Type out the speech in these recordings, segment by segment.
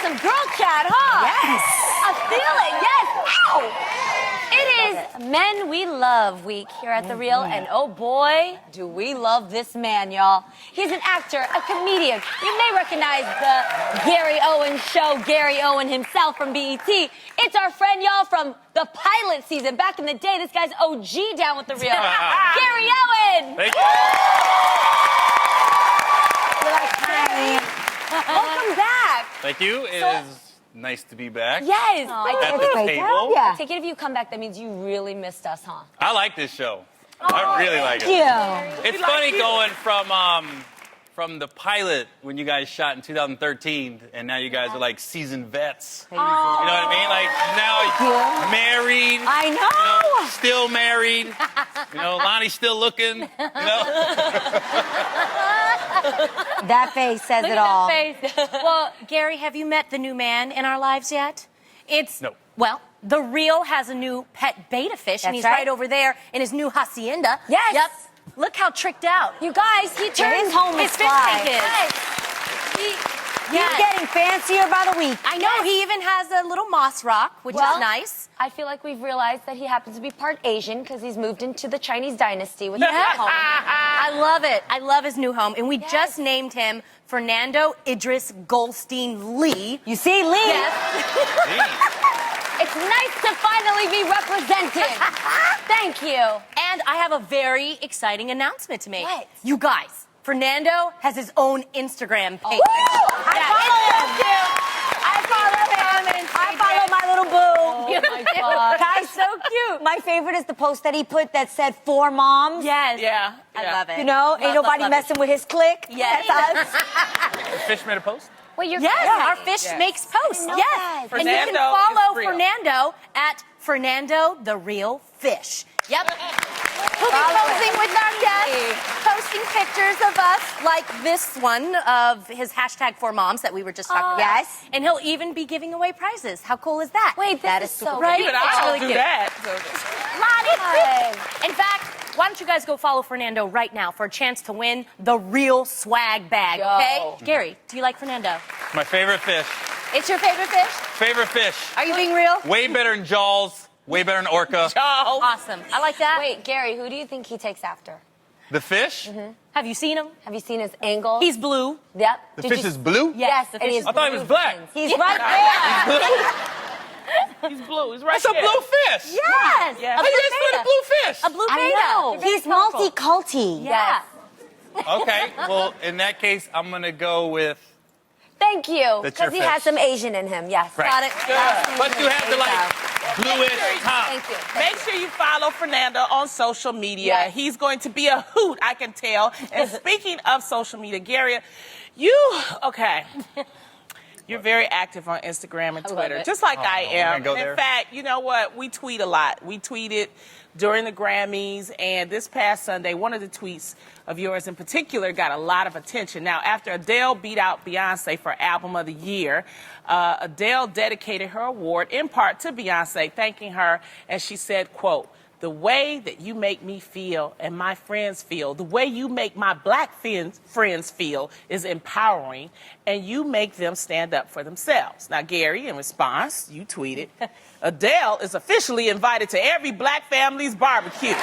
some girl chat, huh? Yes. I feel it, yes. Ow! It is Men We Love Week here at The Real, and oh boy, do we love this man, y'all. He's an actor, a comedian. You may recognize the Gary Owen show, Gary Owen himself from BET. It's our friend, y'all, from the pilot season. Back in the day, this guy's OG down with The Real. Gary Owen! Thank you. Welcome back. Thank you. It is nice to be back. Yes. At the table. I take it if you come back, that means you really missed us, huh? I like this show. I really like it. Thank you. It's funny going from the pilot when you guys shot in 2013, and now you guys are like seasoned vets. You know what I mean? Like now married. I know. You know, still married. You know, Loni's still looking. You know. That face says it all. Well, Gary, have you met the new man in our lives yet? No. Well, The Real has a new pet beta fish, and he's right over there in his new hacienda. Yes. Yep. Look how tricked out. You guys, he turns home his is fish fly. tank is. He's getting fancier by the week. I know. He even has a little moss rock, which is nice. I feel like we've realized that he happens to be part Asian because he's moved into the Chinese dynasty with his home. I love it. I love his new home. And we just named him Fernando Idris Goldstein Lee. You see, Lee? Yes. It's nice to finally be represented. Thank you. And I have a very exciting announcement to make. What? You guys, Fernando has his own Instagram page. I follow my little boo. Oh my God. Guys, so cute. My favorite is the post that he put that said 4 moms. Yes. Yeah. I love it. You know, ain't nobody messing with his clique. Yes. That's us. The fish made a post? Wait, you're Our fish makes posts. know Yes. that. And you can Fernando follow is real. Fernando at Fernando the Real Fish. Yep. He'll be posing with our guests, posting pictures of us, like this one of his hashtag 4moms that we were just talking about. Yes. And he'll even be giving away prizes. How cool is that? Wait, this is so right? Even It's I'll really do cute. that. In fact, why don't you guys go follow Fernando right now for a chance to win the Real Swag Bag, okay? Gary, do you like Fernando? My favorite fish. It's your favorite fish? Favorite fish. Are you being real? Way better than Jaws. Way better than Orca. Oh. Awesome. I like that. Wait, Gary, who do you think he takes after? The fish? Have you seen him? Have you seen his angle? He's blue. Yep. The Did fish you- is blue? Yes, the and fish he is has I thought he was blue black. fins. He's right there. He's blue. He's right That's a there. blue fish. Yes. Yeah. A How blue you guys find beta. a blue fish? A blue I beta. know. You're very He's colorful. multi-culty. Yeah. Okay, well, in that case, I'm going to go with... Thank you. That's your Because he has fish. some Asian in him, yes. Right. Got it. But you have the, like, bluish top. Thank you. Make sure you follow Fernando on social media. Yes. He's going to be a hoot, I can tell. And speaking of social media, Gary, you're very active on Instagram and Twitter, it. just like I am. we're gonna go And there. in fact, you know what? We tweet a lot. We tweeted during the Grammys, and this past Sunday, one of the tweets of yours in particular got a lot of attention. Now, after Adele beat out Beyonce for Album of the Year, Adele dedicated her award in part to Beyonce, thanking her, and she said, quote, "The way that you make me feel and my friends feel, the way you make my black friends feel is empowering, and you make them stand up for themselves." Now, Gary, in response, you tweeted, "Adele is officially invited to every black family's barbecue."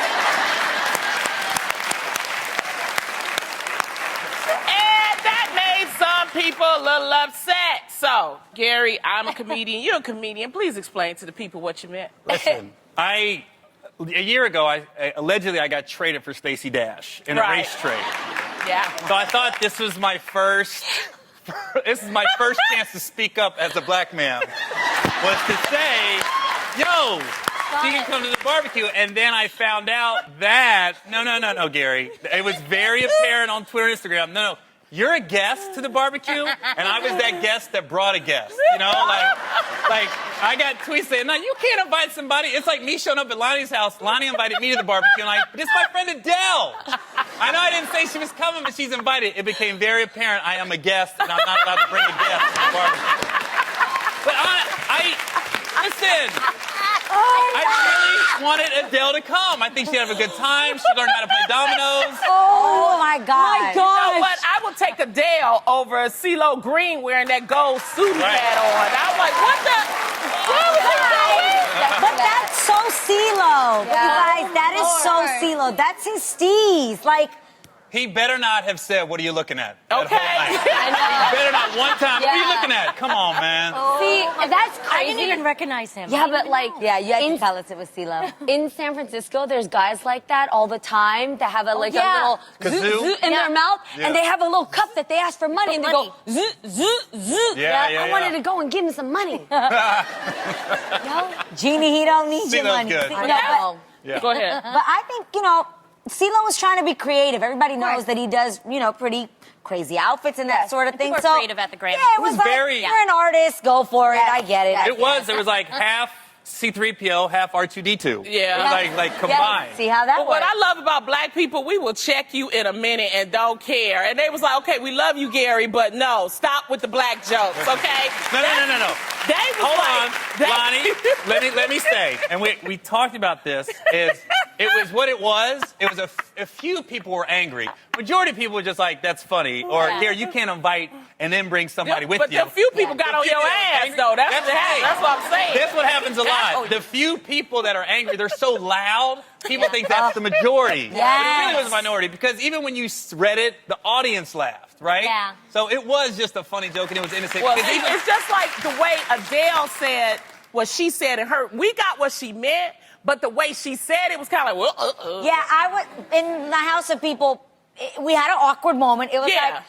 And that made some people a little upset. So, Gary, I'm a comedian. You're a comedian. Please explain to the people what you meant. Listen, a year ago, allegedly I got traded for Stacey Dash in a Right. race trade. Yeah. So I thought this was my first chance to speak up as a black man, was to say, yo, she can come to the barbecue. And then I found out that, no, Gary. It was very apparent on Twitter and Instagram. No, you're a guest to the barbecue, and I was that guest that brought a guest. You know, like I got tweets saying, no, you can't invite somebody. It's like me showing up at Loni's house. Lonnie invited me to the barbecue, and but it's my friend Adele. I know I didn't say she was coming, but she's invited. It became very apparent I am a guest, and I'm not allowed to bring a guest to the barbecue. But listen, I really wanted Adele to come. I think she'd have a good time. She'd learn how to play dominoes. Oh, my God. You know what? I would would take Adele over CeeLo Green wearing that gold suit he had on. I'm like, what the? What was he doing? But that's so CeeLo. You guys, that is so CeeLo. That's his steez. Like, He better not have said, "What are you looking at?" Okay. He better not one time. What are you looking at? Come on, man. See, that's crazy. I didn't even recognize him. Yeah, but like, yeah, you had to tell us it was CeeLo. in San Francisco, there's guys like that all the time that have a little Kazoo? zoo in their mouth, and they have a little cup that they ask for money, and they go zoo, zoo, zoo. I wanted to go and give him some money. Jeannie, he don't need your CeeLo's money. good. Go ahead. But I think, CeeLo was trying to be creative. Everybody knows that he does, pretty crazy outfits and that sort of thing. People are creative at the Grammys. Yeah, it was like, very- you're an artist, go for it. I get it. It was. There was like half C-3PO, half R2-D2. Yeah. It was like combined. See how that But works. what I love about black people, we will check you in a minute and don't care. And they was like, okay, we love you, Gary, but no, stop with the black jokes, okay? No. They was Hold like, on, Lonnie. Let me say, and we talked about this. It was what it was. It was a few people were angry. Majority of people were just like, "That's funny," or "Here, you can't invite and then bring somebody with but you." the few people got on your ass, though. That's what I'm saying. That's what happens a lot. The few people that are angry, they're so loud. People think that's the majority. But it really was a minority because even when you read it, the audience laughed, right? Yeah. So it was just a funny joke and it was innocent. Well, 'Cause even- it's just like the way Adele said what she said and we got what she meant, but the way she said it was kind of like, well, Yeah, I was in the House of People. We had an awkward moment. It was like,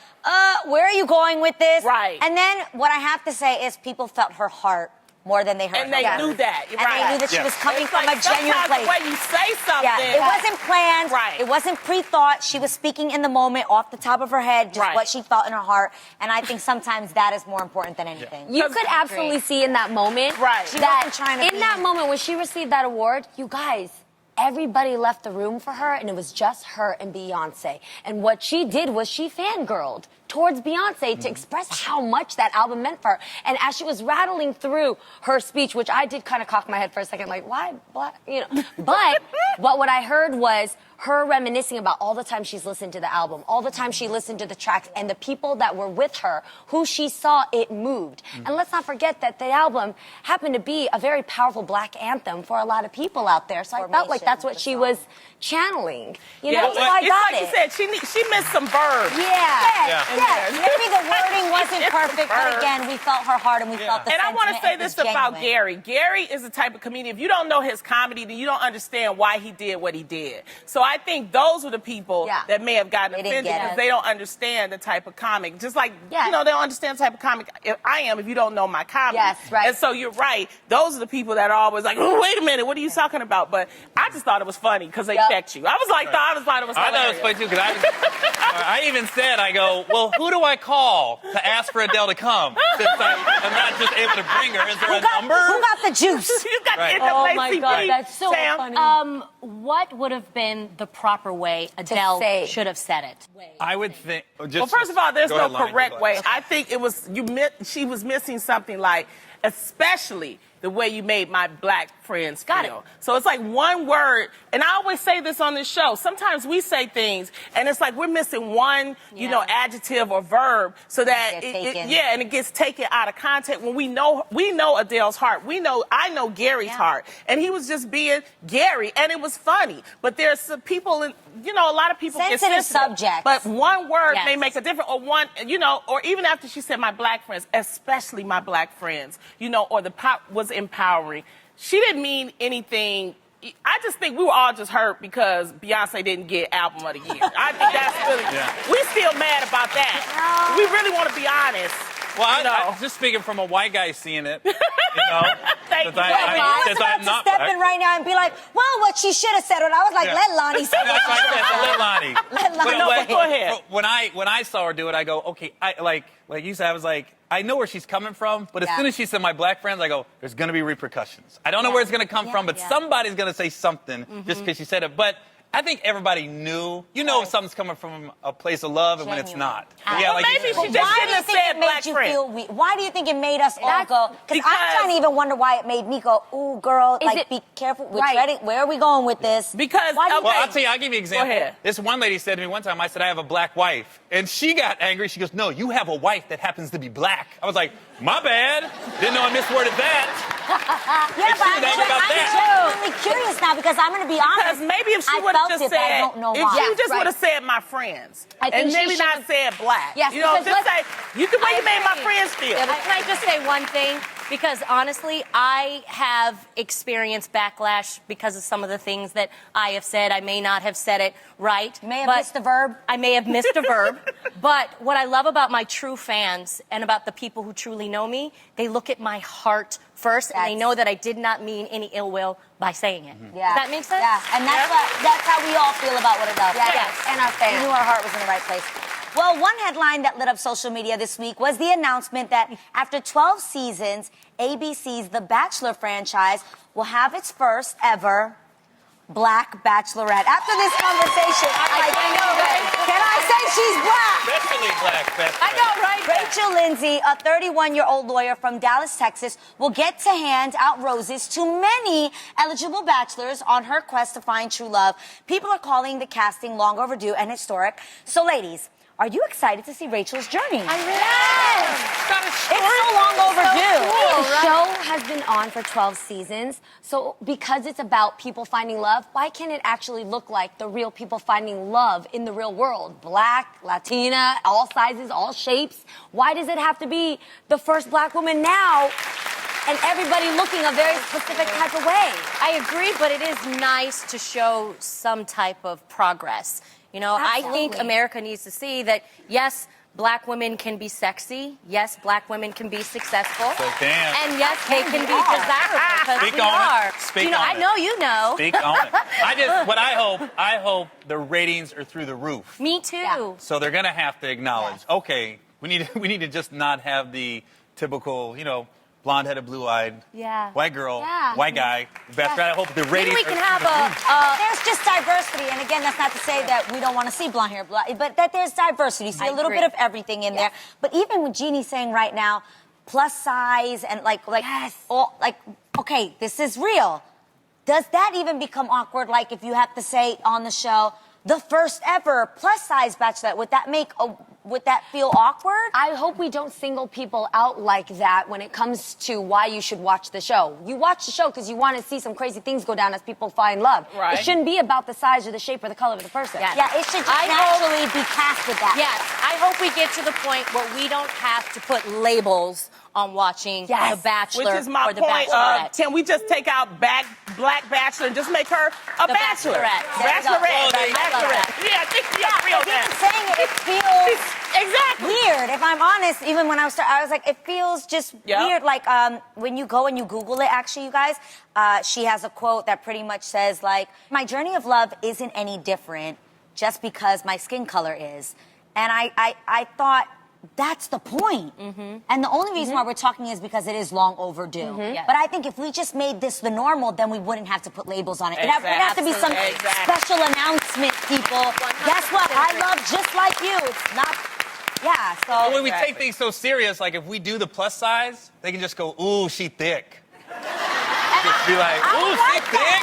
where are you going with this? Right. And then what I have to say is people felt her heart more than they heard and her they words. knew that. And they knew that she was coming It's from like a genuine sometimes place. the way you say something. Yeah, it wasn't planned. Right. It wasn't pre-thought. She was speaking in the moment, off the top of her head, just what she felt in her heart. And I think sometimes that is more important than anything. You could absolutely see in that moment She that wasn't trying to in that moment when she received that award, you guys, everybody left the room for her, and it was just her and Beyonce. And what she did was she fangirled towards Beyonce to express how much that album meant for her. And as she was rattling through her speech, which I did kind of cock my head for a second, like, why? But what I heard was her reminiscing about all the time she's listened to the album, all the time she listened to the tracks, and the people that were with her, who she saw it moved. And let's not forget that the album happened to be a very powerful black anthem for a lot of people out there. So I felt like that's what she was channeling. You know, so I it's got like it. you said, she missed some verbs. Yeah. Maybe the wording wasn't perfect, but again, we felt her heart and we felt the And I want to sentiment, say and it was this about genuine. Gary. Gary is the type of comedian, if you don't know his comedy, then you don't understand why he did what he did. So I think those were the people that may have gotten They didn't offended get because it. they don't understand the type of comic. Just like, they don't understand the type of comic I am if you don't know my comedy. Yes, right. And so you're right. Those are the people that are always like, oh, wait a minute, what are you talking about? But I just thought it was funny because they checked you. I thought it was I hilarious. thought it was funny too because I even said, I go, well, who do I call to ask for Adele to come? Since I'm not just able to bring her. Is there a number? Who got the juice? You got Right. the NAACP. Oh my God, that's so Sam. funny. What would have been the proper way Adele say. should have said it? I would think. Well, first of all, there's Go no ahead, Lonnie, correct go way. ahead. I think it was she was missing something like, especially the way you made my black friends feel. Got it. So it's like one word, and I always say this on this show. Sometimes we say things, and it's like we're missing one, adjective or verb, so that and it gets taken out of context. When we know Adele's heart, I know Gary's heart, and he was just being Gary, and it was funny. But there's some people, a lot of people get Sensitive sensitive. subjects. But one word may make a difference, or one, or even after she said my black friends, especially my black friends, or the pop was empowering. She didn't mean anything. I just think we were all just hurt because Beyonce didn't get Album of the Year. I think that's really, we still mad about that. We really want to be honest. Well, I'm just speaking from a white guy seeing it. Thank you. I was about to step in right now and be like, well, what she should have said. And I was like, let Lonnie say That's what what she I said. Let Lonnie. Let Lonnie No, go ahead. When I saw her do it, I go, okay. Like you said, I was like, I know where she's coming from, but as soon as she said my black friends, I go, there's going to be repercussions. I don't know where it's going to come from, but somebody's going to say something just because she said it. But I think everybody knew. You know if something's coming from a place of love and when it's not. Well, like maybe you she said. just Why shouldn't do you have think said it black made you friend. feel weak? Why do you think it made us all go? Because I'm Because- trying to even wonder why it made me go, ooh, girl, Is like, it- be careful. We're Right. treading. Where are we going with this? Because, Why do you okay. Well, I'll tell you, I'll give you an example. Go ahead. This one lady said to me one time, I said, I have a black wife. And she got angry. She goes, no, you have a wife that happens to be black. I was like, my bad. Didn't know I misworded that. Yeah, but she was angry about I'm that. genuinely curious now because I'm going to be honest. Because maybe if she I would have felt just it, but I said, don't know if why. she just right. would have said my friends, I think and she maybe not should've- said black. Yes, you know, because just say, you the way you made my agree. friends feel. Yeah, but can I just say one thing? Because honestly, I have experienced backlash because of some of the things that I have said. I may not have said it right. May have but missed the verb. I may have missed a verb. But what I love about my true fans and about the people who truly know me, they look at my heart first, and they know that I did not mean any ill will by saying it. Yeah. Does that make sense? Yeah, and that's how we all feel about what it does. Yes. Yes. And our We fans. knew our heart was in the right place. Well, one headline that lit up social media this week was the announcement that after 12 seasons, ABC's The Bachelor franchise will have its first ever Black Bachelorette. After this conversation, I'm like, I know, right? can I say she's black? Especially black best I know, right? Rachel Lindsay, a 31-year-old lawyer from Dallas, Texas, will get to hand out roses to many eligible bachelors on her quest to find true love. People are calling the casting long overdue and historic. So, ladies, are you excited to see Rachel's journey? It's so long overdue. The show has been on for 12 seasons, so because it's about people finding love, why can't it actually look like the real people finding love in the real world? Black, Latina, all sizes, all shapes. Why does it have to be the first black woman now and everybody looking a very specific type of way? I agree, but it is nice to show some type of progress. You know, I think Absolutely. America needs to see that, yes, black women can be sexy. Yes, black women can be successful. So damn. And yes, they can be desirable because Speak we on it. are. Speak you know, on I it. know you know. Speak on it. I hope the ratings are through the roof. Me too. Yeah. So they're going to have to acknowledge, okay, we need to just not have the typical, blonde-headed, blue-eyed, Yeah. white girl, Yeah. white guy. Best friend. I hope the Maybe ratings we can are have through the roof. There's just diversity, and again, that's not to say that we don't want to see blonde hair, but that there's diversity. You see a little agree. bit of everything in there. But even with Jeannie saying right now, plus size and okay, this is real. Does that even become awkward? Like if you have to say on the show, the first ever plus size bachelorette, would that feel awkward? I hope we don't single people out like that when it comes to why you should watch the show. You watch the show because you want to see some crazy things go down as people find love. Right. It shouldn't be about the size or the shape or the color of the person. Yes. Yeah, it should just naturally be cast with that. Yes, I hope we get to the point where we don't have to put labels on watching Yes. The Bachelor Which is my or The point. Bachelorette. Can we just take out black bachelor and just make her a The bachelor? Bachelorette. There you go. Bachelorette. Oh, I love that. Yeah, I think we agree on But even that. saying it feels Exactly. weird. If I'm honest, even when I was like, it feels just Yep. weird. Like when you go and you Google it, actually, you guys, she has a quote that pretty much says like, "My journey of love isn't any different just because my skin color is." And I thought, that's the point. And the only reason why we're talking is because it is long overdue. Yes. But I think if we just made this the normal, then we wouldn't have to put labels on it. It'd have to be some Exactly. special announcement, people. Guess what? I love just like you. It's not, yeah, so. When we take things so serious, like if we do the plus size, they can just go, ooh, she thick. Just be like, ooh, she thick.